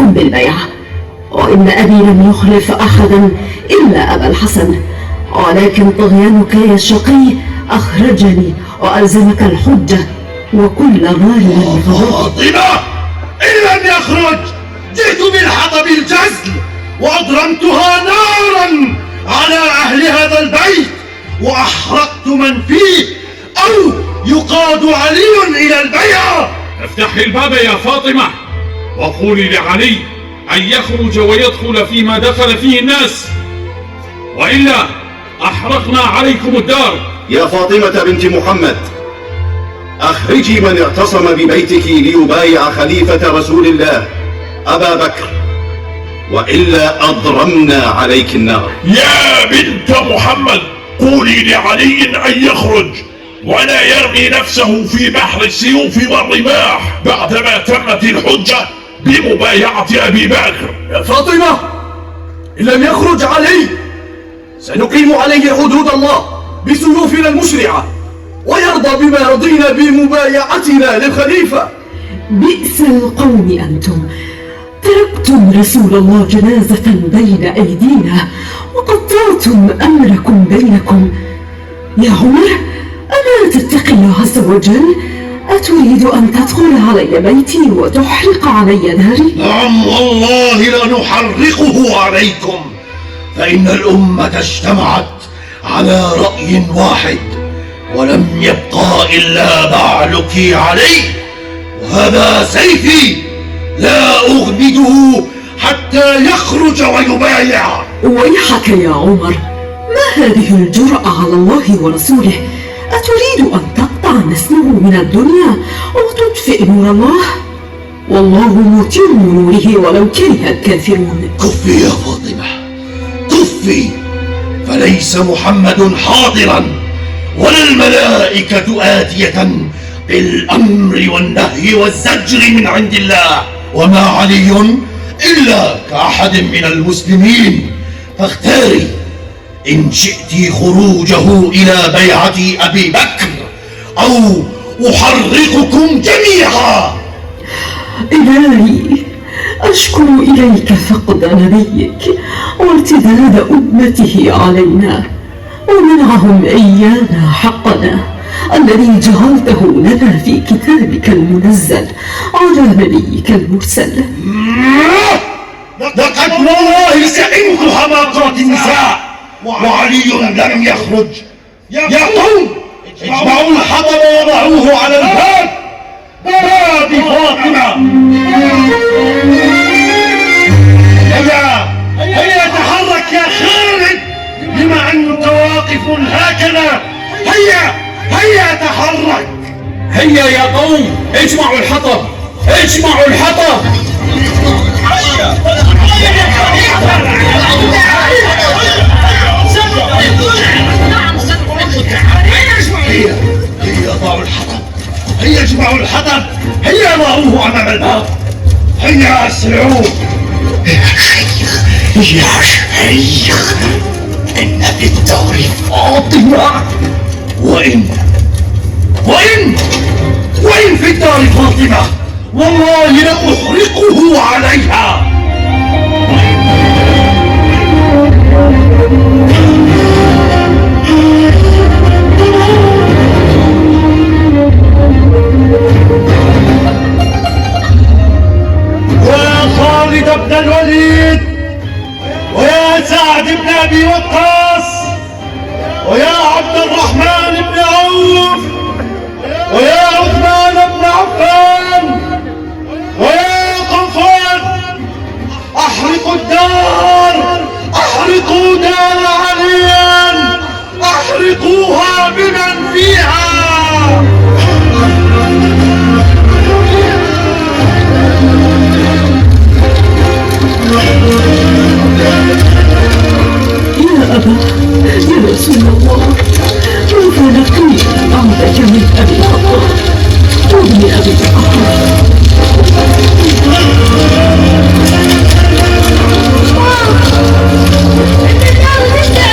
لكم بالبيعة، وإن أبي لم يخلف أحدا إلا أبا الحسن، ولكن طغيانك يا شقي أخرجني وألزمك الحجة، وكل ظالم فاطمة إن لم يخرج جئت بالحطب الجزل وأضرمتها نارا على أهل هذا البيت وأحرقت من فيه، أو يقاد علي إلى البيعة. افتحي الباب يا فاطمة وقولي لعلي أن يخرج ويدخل فيما دخل فيه الناس، وإلا أحرقنا عليكم الدار. يا فاطمة بنت محمد، أخرجي من اعتصم ببيتك ليبايع خليفة رسول الله أبا بكر، وإلا أضرمنا عليك النار. يا بنت محمد قولي لعلي أن يخرج ولا يرمي نفسه في بحر السيوف والرماح بعدما تمت الحجة بمبايعة أبي بكر. يا فاطمة إن لم يخرج علي سنقيم عليه حدود الله بسيوفنا المشرعة، ويرضى بما رضينا بمبايعتنا للخليفة. بئس القوم أنتم، تركتم رسول الله جنازة بين أيدينا وقطعتم أمركم بينكم. يا عمر، ألا تتقي الله عز وجل؟ أتريد أن تدخل علي بيتي وتحرق علي داري؟ نعم والله لنحرقه عليكم، فإن الأمة اجتمعت على رأي واحد ولم يبقى إلا بعلك عليه، وهذا سيفي لا أغمده حتى يخرج ويبايع. ويحك يا عمر، ما هذه الجرأة على الله ورسوله؟ أتريد أن تقطع نسله من الدنيا وتطفئ نور الله؟ والله متم نوره ولو كره الكافرون. كفي يا فاطمة كفي، فليس محمد حاضرا ولا الملائكة آتية بالأمر والنهي والزجر من عند الله، وما علي إلا كأحد من المسلمين، فاختاري إن شئت خروجه إلى بيعة أبي بكر أو أحرقكم جميعا. إلهي، أشكو إليك فقد نبيك وارتداد أمته علينا ومنعهم إيانا حقنا الذي جعلته لنا في كتابك المنزل على نبيك المرسل. لقد والله سئمت حماقات النساء وعلي لم يخرج. يا قوم اجمعوا الحطب وضعوه على الباب، باب فاطمة. هيا تحرك يا خالد، بما أنك واقف هكذا. هيا تحرك. هيا يا قوم اجمعوا الحطب، اجمعوا الحطب. هيا ضعوا الحطب، هيا اجمعوا الحطب، هيا ضعوه أمام الباب، هيا أسرعوا. يا شيخ إن في الدار فاطمة، وإن في الدار فاطمة والله لأحرقه عليها. ويا خالد بن الوليد، ويا سعد بن أبي وقاص، ويا عبد الرحمن بن عوف، ويا عثمان بن عفان، ويا طوفان، أحرقوا الدار، أحرقوا دار علي، أحرقوها بمن فيها. يا أبا، يا رسول الله، كيف لقيت بعدك من أبي الخطاب وابن أبي الخطاب؟ Wow!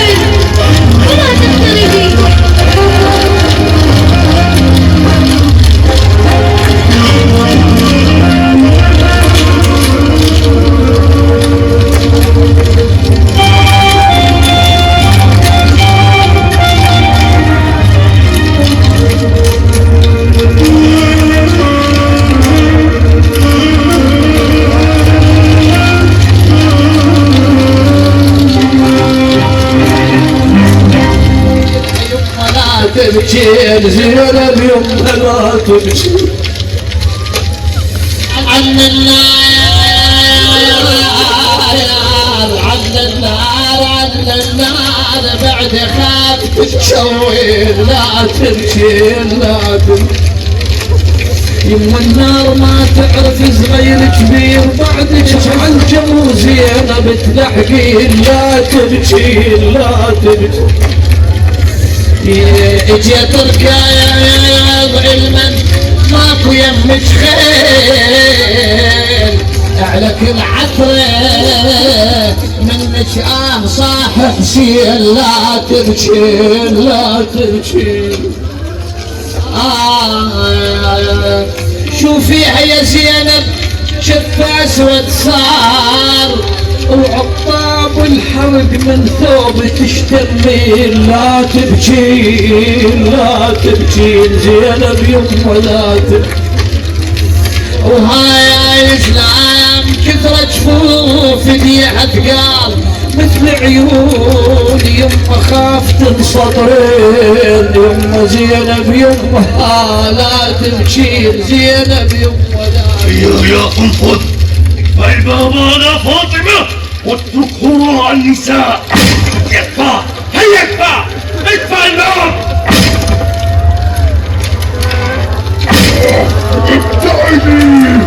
تبكين زينب يمه لا تبكين عن النار عن النار عن النار بعد خاف تتشوين لا تبكين لا تبكين يما النار ما تعرف صغير كبير بعدك عن جمو زينب تلحقين لا تبكين لا تبكين اجيت ركايض علما ماكو يمك خيل على كل عطرة منك صاح حسين لا تبكين لا تبكين شوفيها يا زينب شف اسود صار وعطاب الحرق من ثوب تشتمين لا تبكين لا تبكين زينب يمه لا تبكين وهاي الاسلام كثرة جفوف ديها ثقال مثل عيون يمه خاف تنصدرين يمه زينب يمه لا تبكين زينب يمه لا يا قنفذ الباب على فاطمة واترك وراء النساء يكفى هيا يكفى ادفع الباب ابتعدي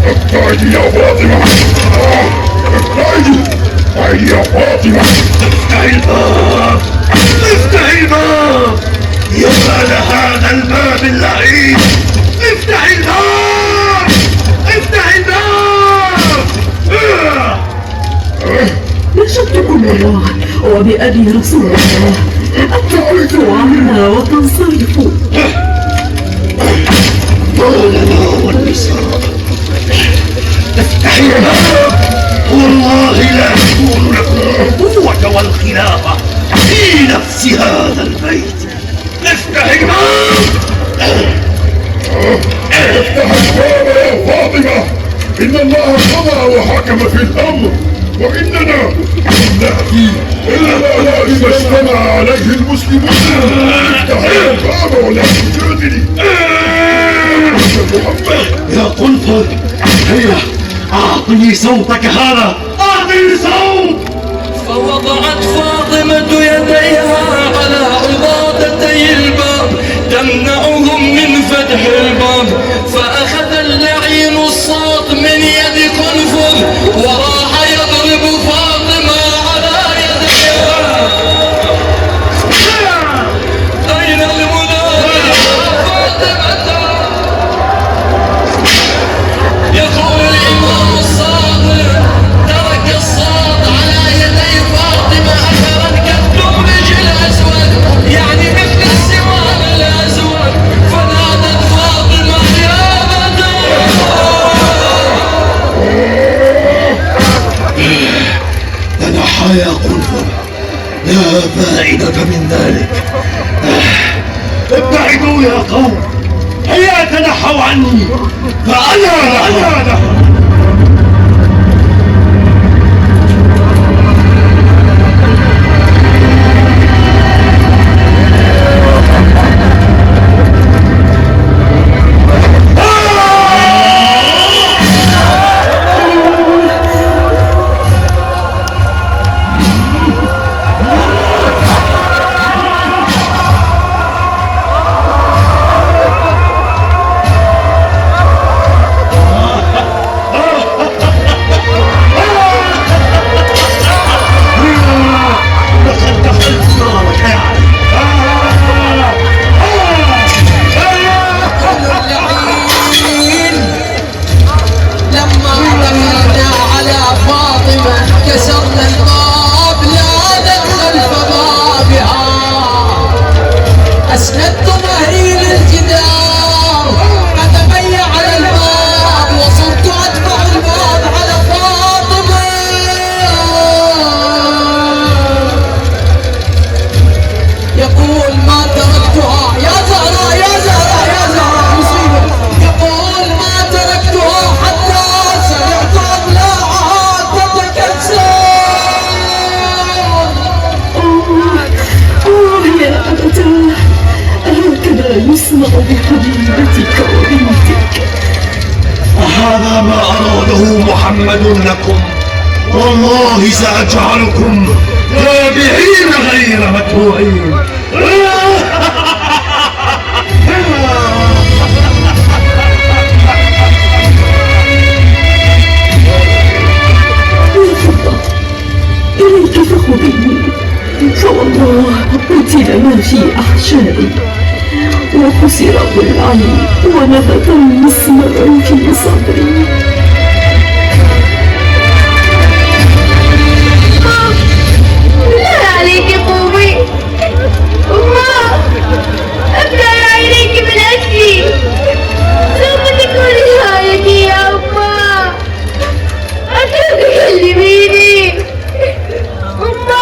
ابتعدي يا فاطمة ابتعدي يا فاطمة افتحي الباب افتحي الباب يا لهذا الباب اللعين افتحي الباب افتحي الباب نشدكم الله وبأبي رسول الله أتعرفوا عنا وتنصرفوا طولنا والنساء افتحي الباب والله لا تكون لكم القوة والخلافة في نفس هذا البيت افتحي الباب افتح الباب يا فاطمة إن الله قضى وحكم في الأمر وإننا نأتي إلا إذا اجتمع عليه المسلمون افتح الباب ولا تجادلي محمد يا قنفذ هيا أعطني صوتك هذا أعطني صوت فوضعت فاطمة يديها على عضادتي الباب تمنعهم من فتح الباب فأخذ اللعين الصوت من يد قنفذ وراح يضرب فاطمة على يديها أين المنادي فاطمة يقول الإمام الصادق ترك الصوت على يدي فاطمة أثرا كالدمج الأسود يعني مثل السواد الأسود فنادت فاطمة يا بدر تنحى يا قنفذ لا فائدة من ذلك ابتعدوا يا قوم هيا تنحوا عني فأنا لهم بحبيبتك وبنتك. هذا ما أراده محمد لكم، والله سأجعلكم تابعين غير متبوعين. إليك فخذيني، فوالله قتل ما في أحشائي، وكسر ضلعي، ونبت المسمار في صدري. بالله عليك قومي. أمه، أبلغ عينيك من أجلي، سوف تكون نهايتي يا أمه. أترك تكلميني. أمه،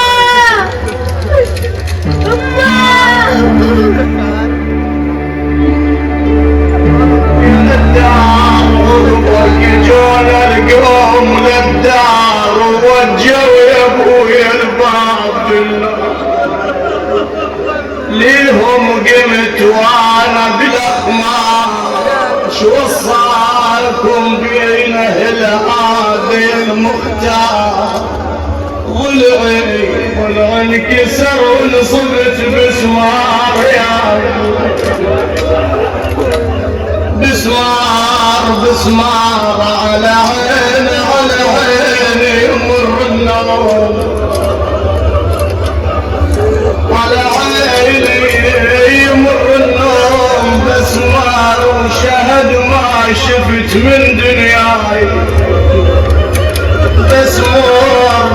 جون القوم للدار ووجهوا يا ابويا الباطل، ليهم قمت وانا بالاخمار. شو صاركم بين اهل هذا المختار؟ ضلعي انكسر ونصبت بسمار، يا بسمار على عيني يمر النوم، على عيني يمر النوم بسمار، وشهد ما شفت من دنياي. بسمار